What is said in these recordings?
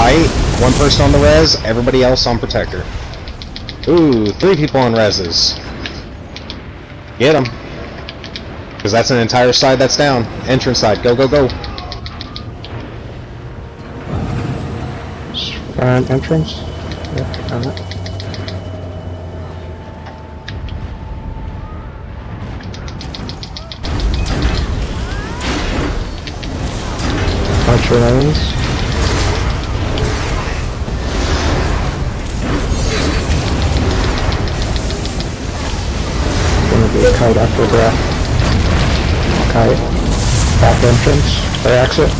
Height, one person on the res, everybody else on protector. Ooh, 3 people on reses. Get them. Because that's an entire side that's down. Entrance side, go, go, go. Entrance? Yep, got it. Watch your lanes. Gonna be a kite after breath. Kite. Back entrance, or exit.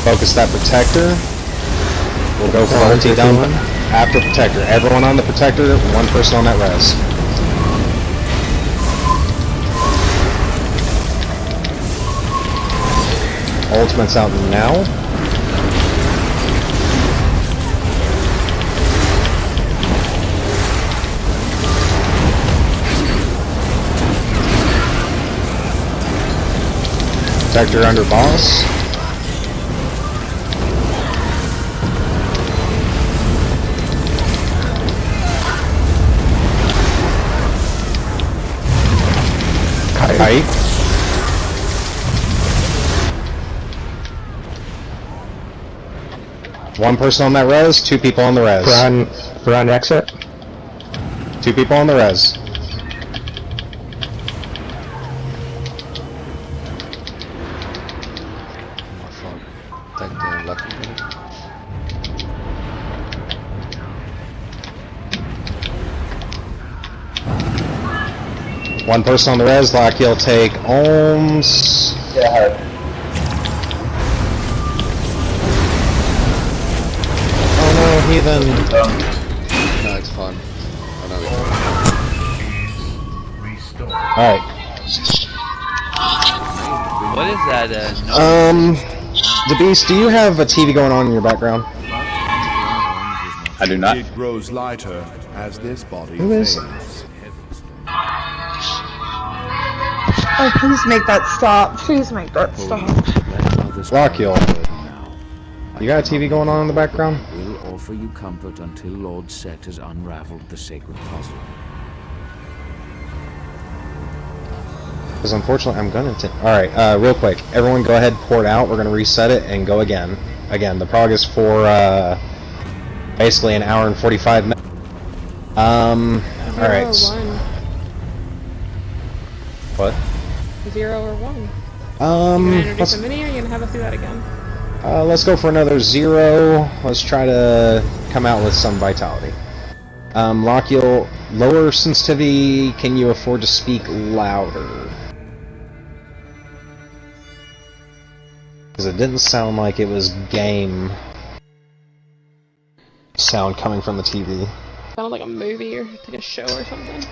Focus that protector. We'll go for ulti down after protector. Everyone on the protector, one person on that res. Ultimate's out now. Protector under boss. Kite. One person on that res, 2 people on the res. Run exit. 2 people on the res. One person on the res, Lock, you'll take ohms. Yeah, Oh no, heathen. No, it's fun. Oh no, Alright. What is that? The Beast, do you have a TV going on in your background? I do not. It grows lighter as this body Who is fades. Oh, please make that stop. Please make that stop. Lockhill. You got a TV going on in the background? Will offer you comfort until Lord Set has unraveled the sacred puzzle. Because unfortunately I'm gonna alright, real quick. Everyone go ahead, port out. We're gonna reset it and go again. Again, the prog is for basically an hour and 45 minutes. Alright. 0 or 1. What? 0 or 1. You gonna introduce a mini, or are you gonna have us do that again? Let's go for another 0. Let's try to come out with some vitality. Lockhill, lower sensitivity. Can you afford to speak louder? Because it didn't sound like it was game sound coming from the TV. Sounded like a movie or like a show or something.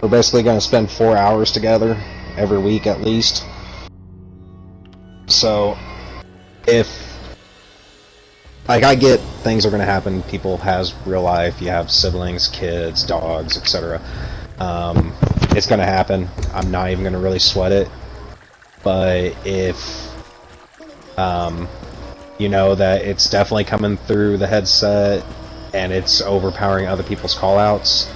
We're basically going to spend 4 hours together every week at least. So, if, like, I get things are going to happen, people has real life, you have siblings, kids, dogs, etc. It's going to happen. I'm not even going to really sweat it. But if, you know that it's definitely coming through the headset and it's overpowering other people's callouts,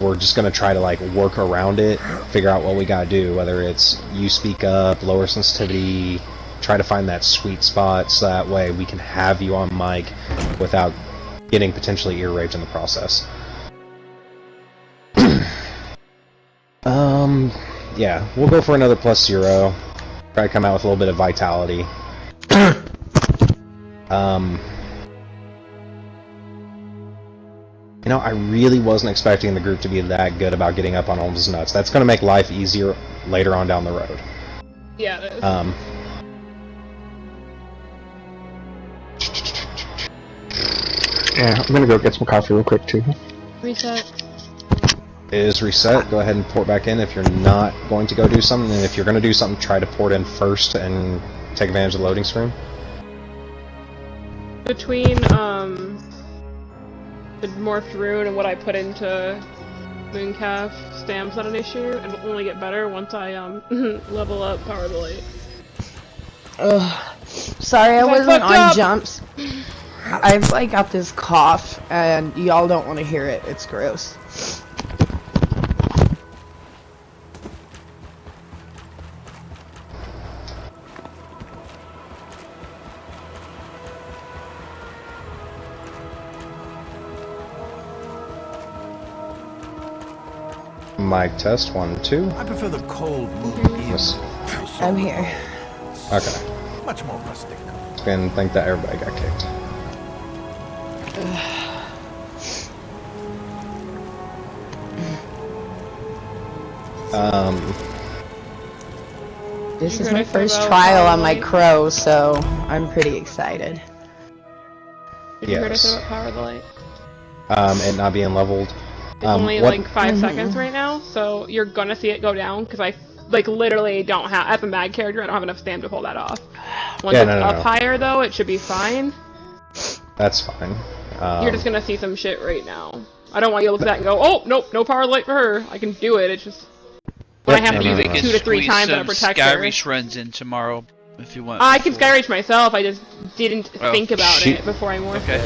we're just gonna try to like work around it, figure out what we gotta do, whether it's you speak up, lower sensitivity, try to find that sweet spot so that way we can have you on mic without getting potentially ear raped in the process. Yeah, we'll go for another +0. Try to come out with a little bit of vitality. You know, I really wasn't expecting the group to be that good about getting up on Holmes' nuts. That's going to make life easier later on down the road. Yeah, it is. Yeah, I'm gonna go get some coffee real quick too. Reset. It is reset. Go ahead and port back in if you're not going to go do something. And if you're going to do something, try to port in first and take advantage of the loading screen. Between, the morphed rune and what I put into Mooncalf stam's not an issue, and will only get better once I level up Power of the Light. Ugh. Sorry I wasn't on jumps. I've like got this cough, and y'all don't want to hear it. It's gross. Mic test 1, 2. I prefer the cold moon. Yes. I'm here. Okay. Much more rustic. And think that everybody got kicked. This is my first trial on my crow, so I'm pretty excited. Did you hear us about Power of the Light? It not being leveled. It's only like 5 seconds right now, so you're gonna see it go down, because I like literally don't have, as a mag character, I don't have enough stam to pull that off. Once it's up higher though, it should be fine. That's fine. You're just gonna see some shit right now. I don't want you to look at that and go, oh, nope, no Power of the Light for her. I can do it, it's just... I have to use it 2 to 3 times on a protector. Skyreach runs in tomorrow, if you want. I can Skyreach myself, I just didn't think about it before I morphed it.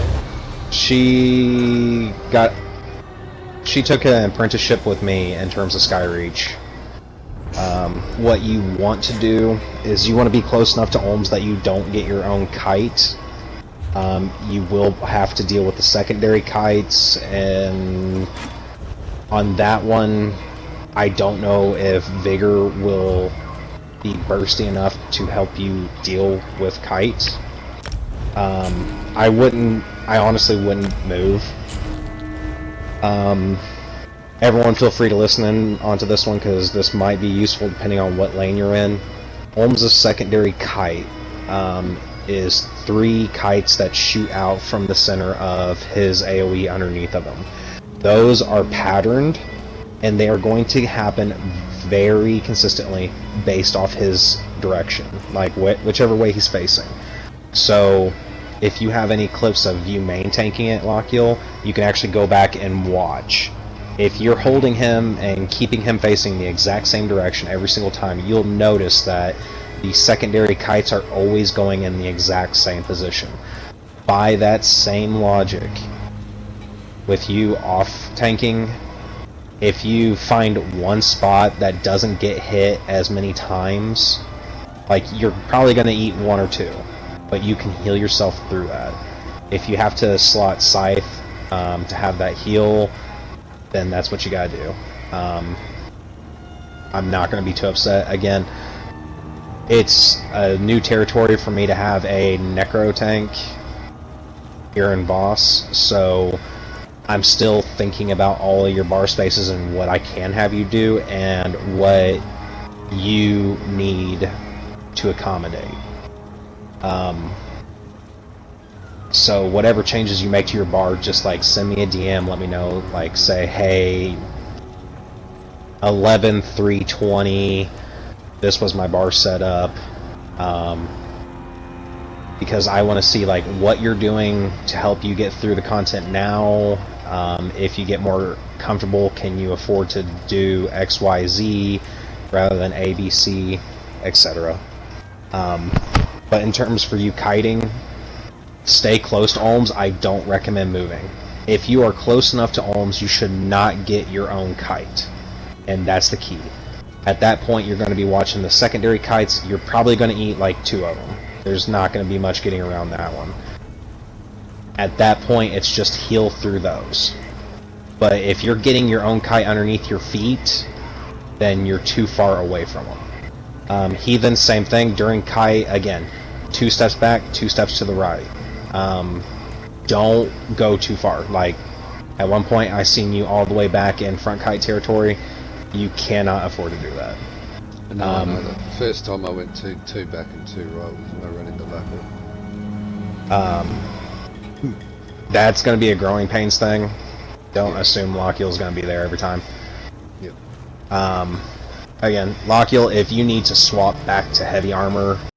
She took an apprenticeship with me in terms of Skyreach. What you want to do is you want to be close enough to Olms that you don't get your own kite. You will have to deal with the secondary kites, and on that one, I don't know if Vigor will be bursty enough to help you deal with kites. I honestly wouldn't move. Everyone feel free to listen in onto this one, because this might be useful depending on what lane you're in. Olms' secondary kite is 3 kites that shoot out from the center of his AoE underneath of him. Those are patterned, and they are going to happen very consistently based off his direction, like whichever way he's facing. So if you have any clips of you main tanking it, Lochiel, you can actually go back and watch. If you're holding him and keeping him facing the exact same direction every single time, you'll notice that the secondary kites are always going in the exact same position. By that same logic, with you off tanking, if you find one spot that doesn't get hit as many times, like, you're probably going to eat 1 or 2, but you can heal yourself through that. If you have to slot Scythe to have that heal, then that's what you gotta do. I'm not gonna be too upset. Again, it's a new territory for me to have a Necro tank here in Boss, so I'm still thinking about all of your bar spaces and what I can have you do and what you need to accommodate. So whatever changes you make to your bar, just like send me a DM, let me know, like say, hey, 11-3-20, this was my bar setup, because I want to see like what you're doing to help you get through the content now. If you get more comfortable, can you afford to do XYZ rather than ABC, etc. But in terms for you kiting, stay close to Olms. I don't recommend moving. If you are close enough to Olms, you should not get your own kite, and that's the key. At that point, you're going to be watching the secondary kites. You're probably going to eat like 2 of them. There's not going to be much getting around that one. At that point, it's just heal through those. But if you're getting your own kite underneath your feet, then you're too far away from them. Heathen, same thing. During kite, again, 2 steps back, 2 steps to the right. Don't go too far. Like, at one point I seen you all the way back in front kite territory. You cannot afford to do that. No, the first time I went 2 back and 2 right was when I ran into Lapper. That's going to be a growing pains thing. Don't assume Lochiel's going to be there every time. Yep. Again, Lochiel, if you need to swap back to heavy armor